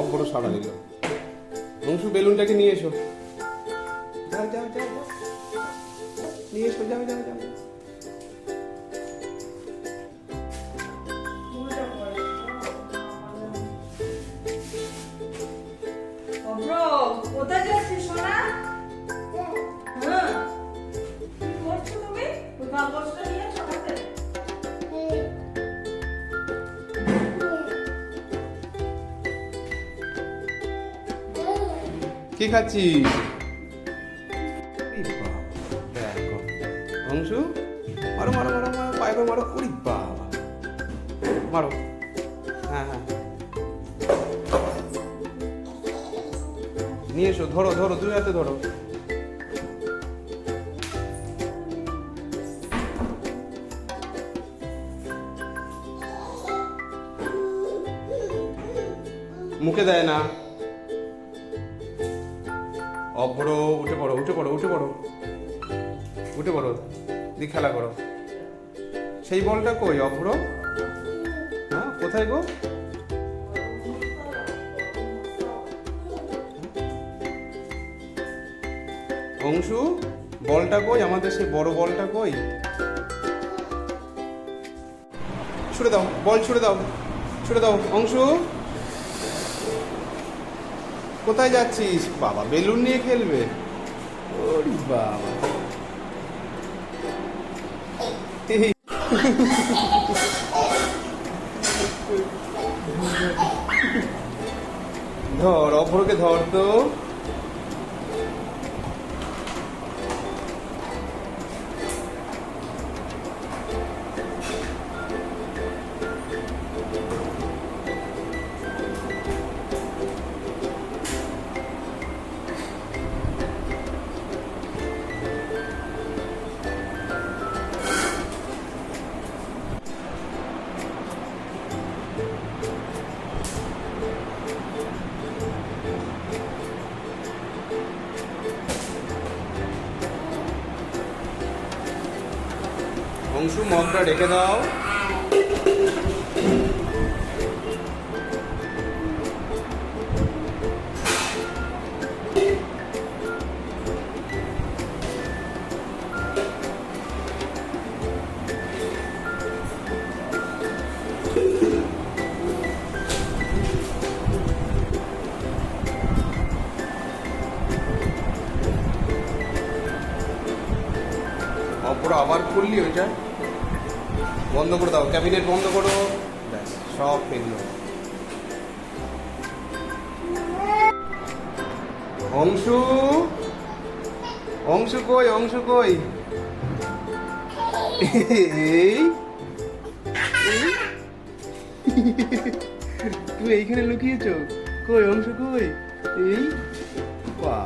অব্বড় সাড়া দিল। অংশু বেলুনটাকে নিয়ে এসো, যাও যাও যাও যাও, নিয়ে এসো, যাও যাও যাও। কোথায় যাচ্ছিস সোনা? হ্যাঁ, কি করছো তুমি? ওই কাগজটা নিয়ে ছড়াতে। কি খাচ্ছিস? দেখো অংশু, মারো মারো মারো মারো, পায়ে করে মারো। ওরে বাবা, মারো। হ্যাঁ হ্যাঁ, নিয়ে এসো, ধরো ধরো, দুই হাতে ধরো। মুখে দেয় না। অভ্র, উঠে পড়ো উঠে পড়ো উঠে পড়ো উঠে পড়ো, দি খেলা করো। সেই বলটা কই অভ্র? হ্যাঁ, কোথায় গো? অংশু, বলটা কই আমাদের? সেই বড় বলটা কই? ছুড়ে দাও, বল ছুড়ে দাও, ছুড়ে দাও। অংশু, কোথায় যাচ্ছিস? বাবা বেলুন নিয়ে খেলবে? ওরে বাবা, ধর অভ্রকে, ধর তো। অংশু, মগটা রেখে দাও। অপর আবার খুললি ওইটা? বন্ধ করে দাও, ক্যাবিনেট বন্ধ করো। ব্যাস, সব ফেললো। অংশু, অংশু কই? অংশু কই? এই তুই এইখানে লুকিয়েছ? কই অংশু কই? এই বাবা,